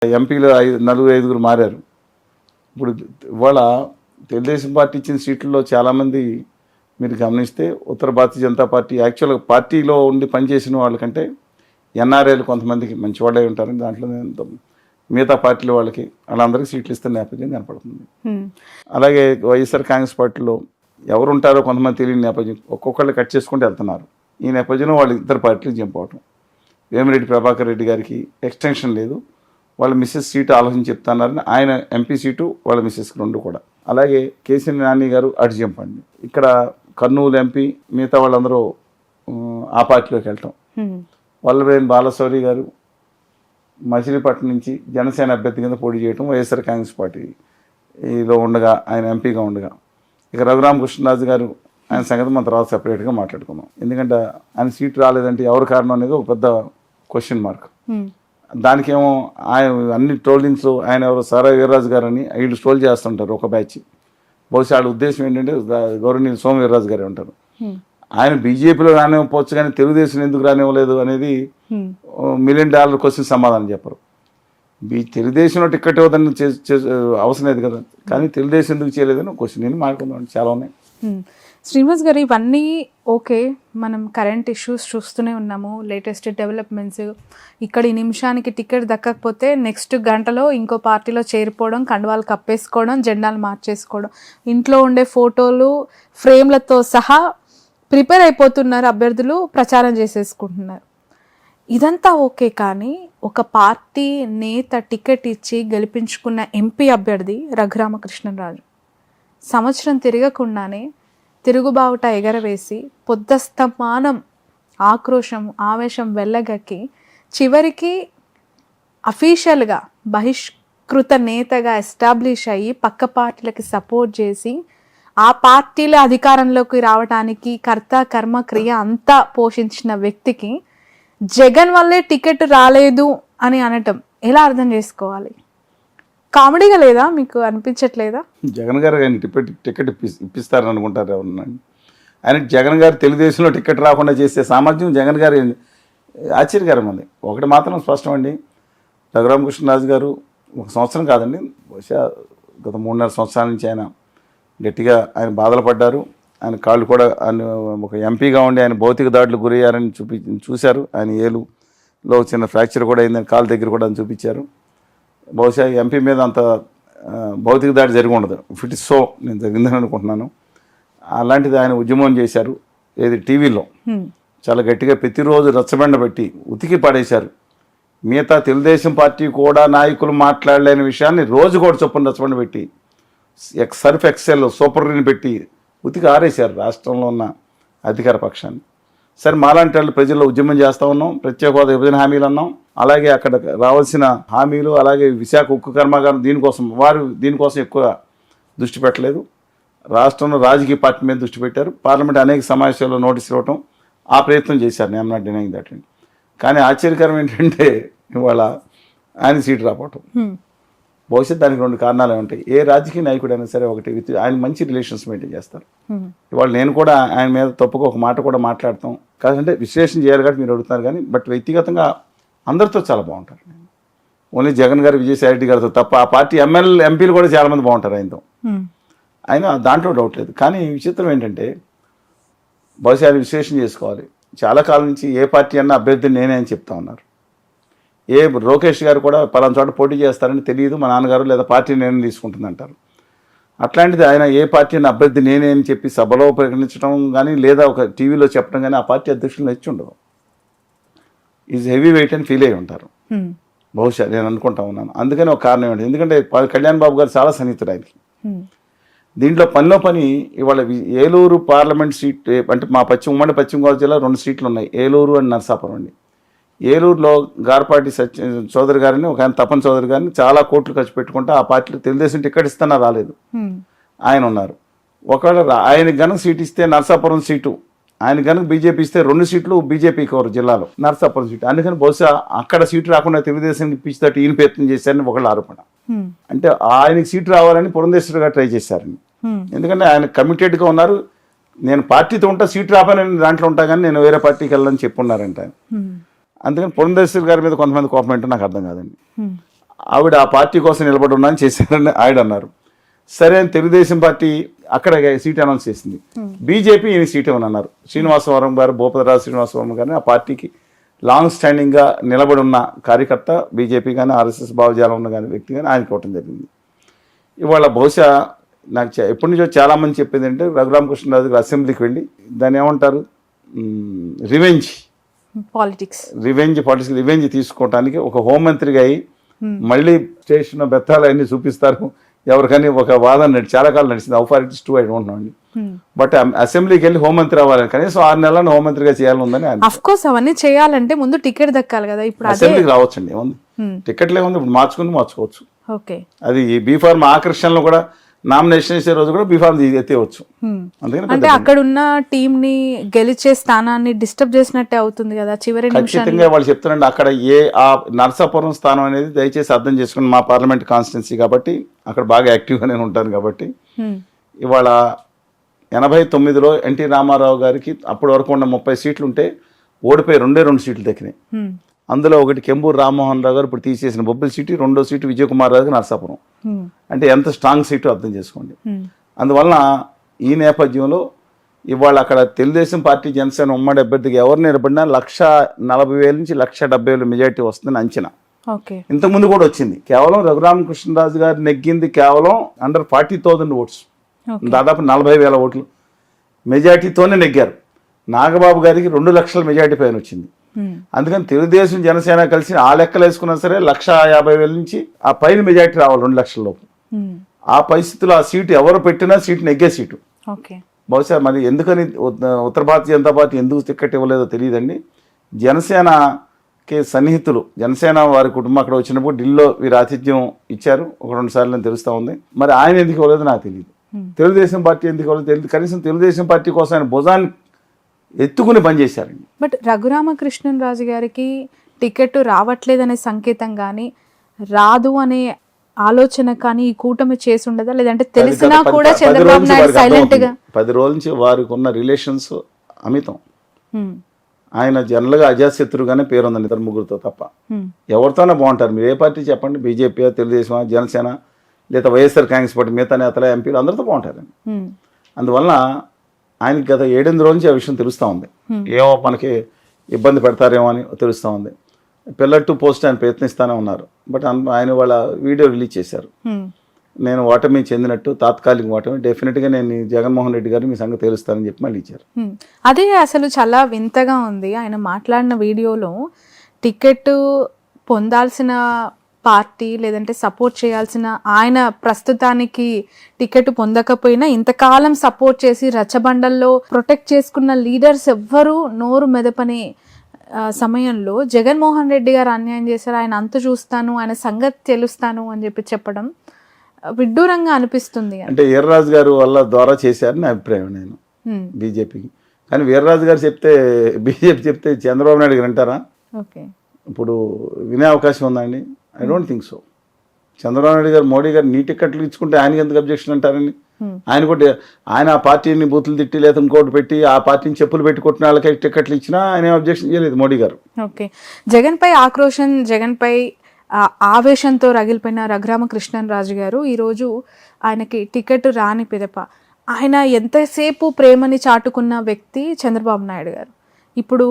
ఎంపీలు 4-5 మారారు. ఇప్పుడు ఇవాళ తెలుగుదేశం పార్టీ ఇచ్చిన సీట్లలో చాలామంది మీరు గమనిస్తే ఉత్తర భారతీయ జనతా పార్టీ యాక్చువల్గా పార్టీలో ఉండి పనిచేసిన వాళ్ళకంటే ఎన్ఆర్ఐలు కొంతమందికి మంచి వాళ్ళే ఉంటారని దాంట్లో మిగతా పార్టీల వాళ్ళకి వాళ్ళందరికీ సీట్లు ఇస్తున్న నేపథ్యం కనపడుతుంది. అలాగే వైఎస్ఆర్ కాంగ్రెస్ పార్టీలో ఎవరు ఉంటారో కొంతమంది తెలియని నేపథ్యం ఒక్కొక్కళ్ళు కట్ చేసుకుంటూ వెళ్తున్నారు. ఈ నేపథ్యంలో వాళ్ళు ఇద్దరు పార్టీలు జంప్ అవటం. వేమిరెడ్డి ప్రభాకర్ రెడ్డి గారికి ఎక్స్టెన్షన్ లేదు, వాళ్ళ మిస్సెస్ సీటు ఆలోచన చెప్తున్నారని ఆయన ఎంపీ సీటు వాళ్ళ మిస్సెస్కి 2 కూడా. అలాగే కేసీ నాని గారు అటు జంప్ అండి. ఇక్కడ కర్నూలు ఎంపీ మిగతా వాళ్ళందరూ ఆ పార్టీలోకి వెళ్ళటం. వల్లభనేని బాలశౌరి గారు మచిలీపట్నం నుంచి జనసేన అభ్యర్థి కింద పోటీ చేయడం వైఎస్ఆర్ కాంగ్రెస్ పార్టీలో ఉండగా ఆయన ఎంపీగా ఉండగా. ఇక రఘురామకృష్ణరాజు గారు ఆయన సంగతి మన తర్వాత సెపరేట్గా మాట్లాడుకుందాం. ఎందుకంటే ఆయన సీట్ రాలేదంటే ఎవరు కారణం అనేది ఒక పెద్ద క్వశ్చన్ మార్క్. దానికేమో ఆయన అన్ని ట్రోలింగ్స్ ఆయన ఎవరో సారా వీర్రాజు గారు అని వీళ్ళు ట్రోల్ చేస్తుంటారు ఒక బ్యాచ్. బహుశా వాళ్ళ ఉద్దేశం ఏంటంటే గౌరవనీయులు సోమ వీర్రాజు గారే ఉంటారు. ఆయన బీజేపీలో రానివ్వకపోవచ్చు కానీ తెలుగుదేశం ఎందుకు రానివ్వలేదు అనేది $1 మిలియన్ క్వశ్చన్ సమాధానం చెప్పరు. తెలుగుదేశంలో టికెట్ ఇవ్వదని అవసరం లేదు కదా, కానీ తెలుగుదేశం ఎందుకు చేయలేదని క్వశ్చన్ నేను మాట్లాడుకుందాం. చాలా ఉన్నాయి. శ్రీనివాస్ గారు, ఇవన్నీ ఓకే, మనం కరెంట్ ఇష్యూస్ చూస్తూనే ఉన్నాము, లేటెస్ట్ డెవలప్మెంట్స్. ఇక్కడ ఈ నిమిషానికి టికెట్ దక్కకపోతే నెక్స్ట్ గంటలో ఇంకో పార్టీలో చేరిపోవడం, కండువాలు కప్పేసుకోవడం, జెండాలు మార్చేసుకోవడం, ఇంట్లో ఉండే ఫోటోలు ఫ్రేమ్లతో సహా ప్రిపేర్ అయిపోతున్నారు అభ్యర్థులు, ప్రచారం చేసేసుకుంటున్నారు. ఇదంతా ఓకే, కానీ ఒక పార్టీ నేత టికెట్ ఇచ్చి గెలిపించుకున్న ఎంపీ అభ్యర్థి రఘురామకృష్ణరాజు సంవత్సరం తిరగకుండానే తిరుగుబావుట ఎగరవేసి పొద్దస్తమానం ఆక్రోశం ఆవేశం వెళ్ళగక్కి చివరికి అఫీషియల్గా బహిష్కృత నేతగా ఎస్టాబ్లిష్ అయ్యి పక్క పార్టీలకి సపోర్ట్ చేసి ఆ పార్టీల అధికారంలోకి రావడానికి కర్త కర్మ క్రియ అంతా పోషించిన వ్యక్తికి జగన్ వల్లే టికెట్ రాలేదు అని అనటం ఎలా అర్థం చేసుకోవాలి? కామెడీగా లేదా, మీకు అనిపించట్లేదా? జగన్ గారు ఆయన టికెట్ ఇప్పిస్తారని అనుకుంటారు ఎవరన్నా? ఆయన జగన్ గారు తెలుగుదేశంలో టికెట్ రాకుండా చేసే సామర్థ్యం జగన్ గారు ఆశ్చర్యకరం ఉంది. ఒకటి మాత్రం స్పష్టం అండి, రఘురామకృష్ణరాజు గారు 1 సంవత్సరం కాదండి, బహుశా గత 3.5 సంవత్సరాల నుంచి ఆయన గట్టిగా ఆయన బాధలు పడ్డారు. ఆయన కాళ్ళు కూడా ఆయన ఒక ఎంపీగా ఉండి ఆయన భౌతిక దాడులు గురయ్యారని చూశారు. ఆయన ఏలులో చిన్న ఫ్రాక్చర్ కూడా అయిందని కాళ్ళ దగ్గర కూడా అని చూపించారు. బహుశా ఎంపీ మీద అంత భౌతిక దాడి జరిగి ఉండదు, ఇట్ ఇస్ సో, నేను జరిగిందని అనుకుంటున్నాను. అలాంటిది ఆయన ఉద్యమం చేశారు, ఏది టీవీలో చాలా గట్టిగా ప్రతిరోజు రచ్చబండ పెట్టి ఉతికి పడేశారు. మిగతా తెలుగుదేశం పార్టీ కూడా నాయకులు మాట్లాడలేని విషయాన్ని రోజు కూడా చొప్పున రచ్చబండ పెట్టి సర్ఫ్ ఎక్సెల్ సూపర్ని పెట్టి ఉతికి ఆరేశారు రాష్ట్రంలో ఉన్న అధికార పక్షాన్ని. సరే, మాలాంటి వాళ్ళు ప్రజల్లో ఉద్యమం చేస్తూ ఉన్నాం, ప్రత్యేక హోదా విభజన హామీలు అన్నాం, అలాగే అక్కడ రావాల్సిన హామీలు, అలాగే విశాఖ ఉక్కు కర్మాగారం దీనికోసం ఎక్కువ దృష్టి పెట్టలేదు. రాష్ట్రంలో రాజకీయ పార్టీ మీద దృష్టి పెట్టారు. పార్లమెంట్ అనేక సమావేశాల్లో నోటీసులు ఇవ్వటం ఆ ప్రయత్నం చేశారు, నేను నాట్ డినైయింగ్ దట్. కానీ ఆశ్చర్యకరం ఏంటంటే ఇవాళ ఆయన సీటు రాపోవటం. బహుశా దానికి 2 కారణాలు ఉంటాయి. ఏ రాజకీయ నాయకుడైనా సరే ఒకటి ఆయన మంచి రిలేషన్స్ మెయింటైన్ చేస్తారు. ఇవాళ నేను కూడా ఆయన మీద తప్పుగా ఒక మాట కూడా మాట్లాడతాం కాదంటే విశ్లేషణ చేయాలి కాబట్టి మీరు అడుగుతున్నారు, కానీ బట్ వ్యక్తిగతంగా అందరితో చాలా బాగుంటారు. ఓన్లీ జగన్ గారు విజయసాయి రెడ్డి గారితో తప్ప ఆ పార్టీ ఎంపీలు కూడా చాలామంది బాగుంటారు ఆయనతో, ఆయన దాంట్లో డౌట్ లేదు. కానీ విచిత్రం ఏంటంటే బహుశా ఆయన విశ్లేషణ చేసుకోవాలి. చాలా కాలం నుంచి ఏ పార్టీ అన్నా అభ్యర్థిని నేనే అని చెప్తా ఉన్నారు. లోకేష్ గారు కూడా పలానా చోట పోటీ చేస్తారని తెలియదు, మా నాన్నగారు లేదా పార్టీ నేను తీసుకుంటుందంటారు. అట్లాంటిది ఆయన ఏ పార్టీ అని అభ్యర్థి నేనే అని చెప్పి సభలో ప్రకటించడం కానీ లేదా ఒక టీవీలో చెప్పడం కానీ ఆ పార్టీ అధ్యక్షులు ఇచ్చి ఉండదు. ఈజ్ హెవీ వెయిట్ అని ఫీల్ అయ్యి ఉంటారు బహుశా, నేను అనుకుంటా ఉన్నాను. అందుకని ఒక కారణం ఏంటి, ఎందుకంటే కళ్యాణ్ బాబు గారు చాలా సన్నిహితుడు ఆయనకి. దీంట్లో పనిలో పని ఇవాళ ఏలూరు పార్లమెంట్ సీట్ అంటే మా ఉమ్మడి పశ్చిమ గోదావరి జిల్లా 2 సీట్లు ఉన్నాయి, ఏలూరు అండ్ నరసాపురం అండి. ఏలూరులో గార్పాటి చౌదరి గారిని ఒక ఆయన తపన్ చౌదరి గారిని చాలా కోట్లు ఖర్చు పెట్టుకుంటే ఆ పార్టీలో తెలుగుదేశం టికెట్ ఇస్తున్నా రాలేదు, ఆయన ఉన్నారు. ఒకవేళ ఆయన గనక సీట్ ఇస్తే నరసాపురం సీటు, ఆయన కనుక బీజేపీ ఇస్తే 2 సీట్లు బీజేపీకి ఒక జిల్లాలో నరసాపురం సీటు. అందుకని బహుశా అక్కడ సీటు రాకుండా తెలుగుదేశానికి ఇప్పించేటట్టు ఈయన ప్రయత్నం చేశారని ఒకళ్ళ ఆరోపణ. అంటే ఆయనకి సీటు రావాలని పురంధేశ్వరి గారు ట్రై చేశారని, ఎందుకంటే ఆయన కమిటెడ్గా ఉన్నారు. నేను పార్టీతో ఉంటా, సీటు రాపాలని దాంట్లో ఉంటా కానీ నేను వేరే పార్టీకి వెళ్ళని చెప్పున్నారంట ఆయన. అందుకని పురంధేశ్వరి గారి మీద కొంతమంది కోపం ఏంటో నాకు అర్థం కాదండి. ఆవిడ ఆ పార్టీ కోసం నిలబడి ఉన్నాను చేశారని ఆయన అన్నారు. సరే అని తెలుగుదేశం పార్టీ అక్కడ సీట్ అనౌన్స్ చేసింది. బీజేపీ ఈయన సీట్ ఇవ్వని అన్నారు. శ్రీనివాసవరం గారు, భూపతిరాజు శ్రీనివాసవరం గారిని ఆ పార్టీకి లాంగ్ స్టాండింగ్గా నిలబడి ఉన్న కార్యకర్త, బీజేపీ కానీ ఆర్ఎస్ఎస్ భావజాలం ఉన్న కానీ వ్యక్తి కానీ ఆయనకి ఇవ్వటం జరిగింది. ఇవాళ బహుశా నాకు ఎప్పటి నుంచో చాలామంది చెప్పేది అంటే రఘురామకృష్ణరాజు గారు అసెంబ్లీకి వెళ్ళి దాన్ని ఏమంటారు, రివెంజ్ పాలిటిక్స్ రివెంజ్ తీసుకోవటానికి ఒక హోంమంత్రిగా అయ్యి మళ్ళీ స్టేషన్ బెత్తాలు అన్ని చూపిస్తారు ఎవరికని ఒక వాదన చాలా కాలం నడిచింది. How far it is true I don't know అండి. బట్ అసెంబ్లీకి వెళ్ళి హోంమంత్రి అవ్వాలని కనీసం 6 నెలలను హోంమంత్రిగా చేయాలని ఉందని. అఫ్ కోర్స్ అవన్నీ చేయాలంటే ముందు టికెట్ దక్కాలి కదా. ఇప్పుడు అసెంబ్లీకి రావచ్చండి, ఏముంది టికెట్లే ఉంది, ఇప్పుడు మార్చుకోవచ్చు. ఓకే, అది బీఫార్మ్ ఆకర్షణలో కూడా నామినేషన్ చేసే రోజు కూడా బీఫార్మ్ ఎత్తేవచ్చు. అంటే అక్కడ ఉన్న టీం ని గెలిచే స్థానాన్ని డిస్టర్బ్ చేసినట్టే అవుతుంది కదా చివరి ఖచ్చితంగా. వాళ్ళు చెప్తారండి అక్కడ ఆ నరసాపురం స్థానం అనేది దయచేసి అర్థం చేసుకుని మా పార్లమెంట్ కాన్స్టిట్యున్సీ కాబట్టి అక్కడ బాగా యాక్టివ్గా నేను ఉంటాను కాబట్టి ఇవాళ 89లో ఎన్టీ రామారావు గారికి అప్పటి వరకు ఉన్న 30 సీట్లు ఉంటే ఓడిపోయి 2 సీట్లు దక్కినాయి. అందులో ఒకటి కెంబూరు రామ్మోహన్ రావు గారు ఇప్పుడు తీసేసిన బొబ్బిలి సీటు, 2వ సీటు విజయకుమార్ రావుకి నరసాపురం. అంటే ఎంత స్ట్రాంగ్ సీటు అర్థం చేసుకోండి. అందువలన ఈ నేపథ్యంలో ఇవాళ అక్కడ తెలుగుదేశం పార్టీ జనసేన ఉమ్మడి అభ్యర్థికి ఎవరు నిలబడినా 140,000 నుంచి 170,000 మెజార్టీ వస్తుందని అంచనా. ఇంతకుముందు కూడా వచ్చింది. కేవలం రఘురామకృష్ణరాజు గారు నెగ్గింది కేవలం అండర్ 40,000 ఓట్స్, దాదాపు 40,000 ఓట్లు మెజార్టీతోనే నెగ్గారు. నాగబాబు గారికి 2 లక్షల మెజార్టీ పైన వచ్చింది. అందుకని తెలుగుదేశం జనసేన కలిసి ఆ లెక్కలు వేసుకున్నా సరే 150,000 నుంచి ఆ పైన మెజార్టీ రావాలి 2 లక్షల లోపు. ఆ పరిస్థితుల్లో ఆ సీటు ఎవరు పెట్టినా సీటు నెగ్గే సీటు. బహుశా మరి ఎందుకని ఉత్తర భారతీయ జనతా పార్టీ ఎందుకు టికెట్ ఇవ్వలేదో తెలియదండి. జనసేనకి సన్నిహితులు, జనసేన వారి కుటుంబం అక్కడ వచ్చినప్పుడు ఢిల్లీలో వీరు ఆతిథ్యం ఇచ్చారు 1-2 సార్లు అని తెలుస్తూ ఉంది. మరి ఆయన ఎందుకు ఇవ్వలేదో నాకు తెలియదు. తెలుగుదేశం పార్టీ ఎందుకు ఇవ్వలేదో తెలియదు. కనీసం తెలుగుదేశం పార్టీ కోసం ఆయన భుజాన్ని ఎత్తుకుని పనిచేశారండి. బట్ రఘురామకృష్ణరాజు గారికి టికెట్ రావట్లేదనే సంకేతం కానీ రాదు అనే ఆలోచన కానీ ఈ కూటమి చేసి ఉండదా, లేదంటే తెలిసినా కూడా చంద్రబాబు నాయుడు సైలెంట్ గా 10 రోజుల నుంచి వారికి ఉన్న రిలేషన్స్ అమితం. ఆయన జనరల్ గా అజాశత్రుగానే పేరు ఉందండి ఇద్దరు ముగ్గురితో తప్ప. ఎవరితోనే బాగుంటారు. మీరు ఏ పార్టీ చెప్పండి, బీజేపీ, తెలుగుదేశం, జనసేన, లేదా వైఎస్ఆర్ కాంగ్రెస్ పార్టీ మిగతా నేతల ఎంపీలు అందరితో బాగుంటారండి. అందువలన ఆయనకి గత 7-8 రోజుల నుంచి ఆ విషయం తెలుస్తూ ఉంది. ఏమో మనకి ఇబ్బంది పెడతారేమో అని తెలుస్తూ ఉంది. పిల్లర్ టు పోస్ట్ ఆయన ప్రయత్నిస్తూనే ఉన్నారు. బట్ ఆయన వాళ్ళ వీడియో రిలీజ్ చేశారు. నేను ఓటమి చెందినట్టు, తాత్కాలిక ఓటమి, డెఫినెట్గా నేను జగన్మోహన్ రెడ్డి గారు మీ సంగతి తెలుస్తానని చెప్పి మళ్ళీ ఇచ్చారు. అదే అసలు చాలా వింతగా ఉంది. ఆయన మాట్లాడిన వీడియోలో టికెట్ పొందాల్సిన పార్టీ లేదంటే సపోర్ట్ చేయాల్సిన ఆయన ప్రస్తుతానికి టికెట్ పొందకపోయినా ఇంతకాలం సపోర్ట్ చేసి రచ్చబండల్లో ప్రొటెక్ట్ చేసుకున్న లీడర్స్ ఎవ్వరూ నోరు మెదపని సమయంలో జగన్మోహన్ రెడ్డి గారు అన్యాయం చేశారు, ఆయన అంతు చూస్తాను, ఆయన సంగతి తెలుస్తాను అని చెప్పడం విడ్డూరంగా అనిపిస్తుంది. అంటే వీర్రాజు గారు వల్ల ద్వారా చేశారని అభిప్రాయం నేను బీజేపీకి. కానీ వీర్రాజు గారు చెప్తే, బీజేపీ చెప్తే చంద్రబాబు నాయుడు గారు అంటారా? ఓకే, ఇప్పుడు వినే అవకాశం ఉందండి? I don't think so. Chandrababu Naidu గారు, మోడీ గారు నీ టికెట్లు ఇచ్చుకుంటే ఆయనకి ఎందుకు అబ్జెక్షన్ అంటారని? ఆయన కూడా ఆయన ఆ పార్టీని బూతులు తిట్టి లేదా ఇంకోటి పెట్టి ఆ పార్టీని చెప్పులు పెట్టి కొట్టిన వాళ్ళకి టికెట్లు ఇచ్చినా ఆయన అబ్జెక్షన్ చేయలేదు మోడీ గారు. ఓకే, జగన్పై ఆక్రోశం, జగన్పై ఆవేశంతో రగిలిపోయిన రఘురామకృష్ణరాజు గారు ఈరోజు ఆయనకి టికెట్ రాని పిదప ఆయన ఎంతసేపు ప్రేమని చాటుకున్న వ్యక్తి చంద్రబాబు నాయుడు గారు ఇప్పుడు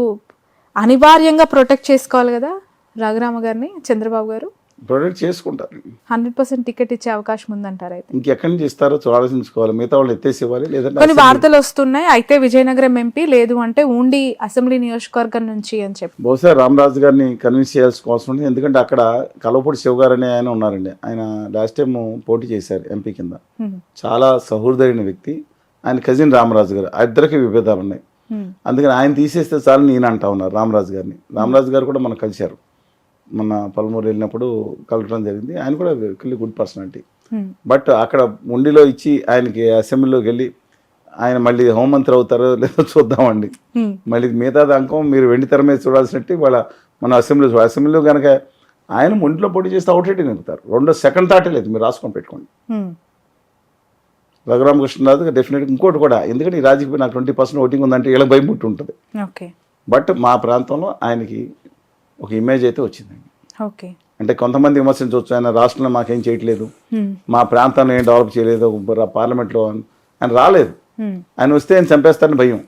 అనివార్యంగా ప్రొటెక్ట్ చేసుకోవాలి కదా రఘురామ గారిని. చంద్రబాబు గారు ప్రొటెక్ట్ చేసుకుంటారు. 100% టికెట్ ఇచ్చే అవకాశం ఉందంటారు. అయితే ఇంకెక్కడి నుంచి ఇస్తారో ఆలోచించుకోవాలి. మిగతా వాళ్ళు ఎత్తేసి ఇవ్వాలి. లేదంటే కొన్ని వార్తలు వస్తున్నాయి, అయితే విజయనగరం ఎంపీ, లేదు అంటే ఉండి అసెంబ్లీ నియోజకవర్గం నుంచి అని చెప్పి. బహుశా రామరాజు గారిని కన్విన్స్ చేయాల్సిన అవసరం ఉంది. ఎందుకంటే అక్కడ కలవపూడి శివ గారు అనే ఆయన ఉన్నారండి. ఆయన లాస్ట్ టైం పోటీ చేశారు ఎంపీ కింద. చాలా సహృదయమైన వ్యక్తి. ఆయన కజిన్ రామరాజు గారు, ఆ ఇద్దరికి విభేదాలు ఉన్నాయి. అందుకని ఆయన తీసేస్తే చాలు నేను అంటా ఉన్నారు రామరాజు గారిని. రామరాజు గారు కూడా మనం కలిశారు, మొన్న పలుమూరు వెళ్ళినప్పుడు కలవడం జరిగింది. ఆయన కూడా గుడ్ పర్సనాలిటీ. బట్ అక్కడ ఉండిలో ఇచ్చి ఆయనకి అసెంబ్లీలోకి వెళ్ళి ఆయన మళ్ళీ హోంమంత్రి అవుతారో లేదో చూద్దామండి. మళ్ళీ మిగతా దాంకం మీరు వెండి తెర మీద చూడాల్సినట్టు వాళ్ళ మన అసెంబ్లీలో కనుక ఆయన ఒంటిలో పోటీ చేస్తే అవుట్ నిలుపుతారు. సెకండ్ థాటే లేదు, మీరు రాసుకొని పెట్టుకోండి. రఘురామకృష్ణరాజు డెఫినెట్గా ఇంకోటి కూడా, ఎందుకంటే ఈ రాజకీయ నాకు 20% ఓటింగ్ ఉందంటే వీళ్ళకి భయం పుట్టి ఉంటుంది. బట్ మా ప్రాంతంలో ఆయనకి ఒక ఇమేజ్ అయితే వచ్చిందండి. ఓకే, అంటే కొంతమంది విమర్శించవచ్చు, ఆయన రాష్ట్రంలో మాకేం చేయట్లేదు, మా ప్రాంతాన్ని ఏం డెవలప్ చేయలేదు పార్లమెంట్లో ఆయన రాలేదు. ఆయన వస్తే ఆయన చంపేస్తారని భయం,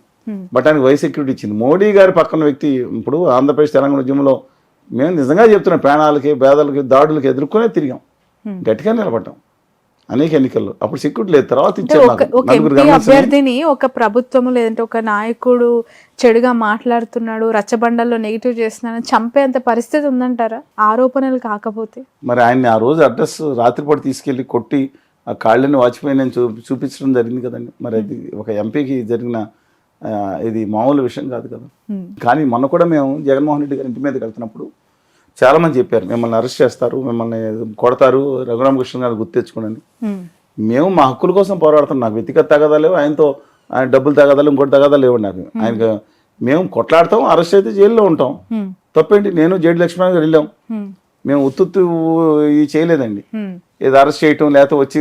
బట్ ఆయనకు వై సెక్యూరిటీ ఇచ్చింది. మోడీ గారి పక్కన వ్యక్తి ఇప్పుడు ఆంధ్రప్రదేశ్ తెలంగాణ ఉద్యమంలో మేము నిజంగా చెప్తున్నాం, ప్రాణాలకి పేదలకి దాడులకి ఎదుర్కొనే తిరిగాం, గట్టిగా నిలబడ్డాం అనేక ఎన్నికల్లో. అప్పుడు సెక్యూరిటీ లేదు, తర్వాత ఇచ్చారు నాకు. ఒక ఎంపీ అభ్యర్థిని ఒక ప్రభుత్వం లేదంటే ఒక నాయకుడు చెడుగా మాట్లాడుతున్నాడు, రచ్చబండల్లో నెగిటివ్ చేస్తున్నాడని చంపేంత పరిస్థితి ఉందంటారా ఆరోపణలు కాకపోతే? మరి ఆయన్ని ఆ రోజు అడ్రస్ రాత్రిపూట తీసుకెళ్ళి కొట్టి ఆ కాళ్ళని వాచిపోయి నేను చూపించడం జరిగింది కదండి. మరి అది ఒక ఎంపీకి జరిగిన ఇది మామూలు విషయం కాదు కదా. కానీ మొన్న కూడా మేము జగన్మోహన్ రెడ్డి గారి ఇంటి మీదకి వెళ్తున్నప్పుడు చాలా మంది చెప్పారు, మిమ్మల్ని అరెస్ట్ చేస్తారు, మిమ్మల్ని కొడతారు, రఘురామకృష్ణ గారు గుర్తు తెచ్చుకోండి. మేము మా హక్కుల కోసం పోరాడుతున్నాం. నాకు వ్యక్తిగత తగాదాలు లేవు, ఆయనతో ఆయన డబ్బులు తగాదాలు ఇంకోటి తగాదాలు లేవు నాకు. ఆయనకు మేము కొట్లాడతాం, అరెస్ట్ అయితే జైల్లో ఉంటాం, తప్పేంటి? నేను జేడి లక్ష్మణ్ గారు వెళ్ళాం, మేము ఉత్తు ఇది చేయలేదండి. ఏదో అరెస్ట్ చేయటం లేకపోతే వచ్చి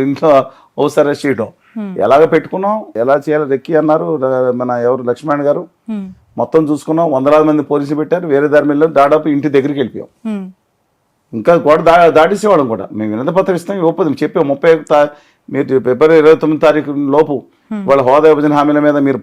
ఇంట్లో హౌస్ అరెస్ట్ చేయటం ఎలాగ పెట్టుకున్నాం, ఎలా చేయాలి రెక్కి అన్నారు మన ఎవరు లక్ష్మణ్ గారు, మొత్తం చూసుకున్నాం. వందలాది మంది పోలీసులు పెట్టారు, వేరే దారి మీద దాదాపు ఇంటి దగ్గరికి వెళ్ళిపోయాం. ఇంకా కూడా దాటేసేవాళ్ళం కూడా. మేము వినతి పత్రం ఇస్తాం, ఇవ్వకపోతే చెప్పాం 31 మీరు ఫిబ్రవరి 29 తారీఖు లోపు వాళ్ళ హోదా విభజన హామీల మీద మీరు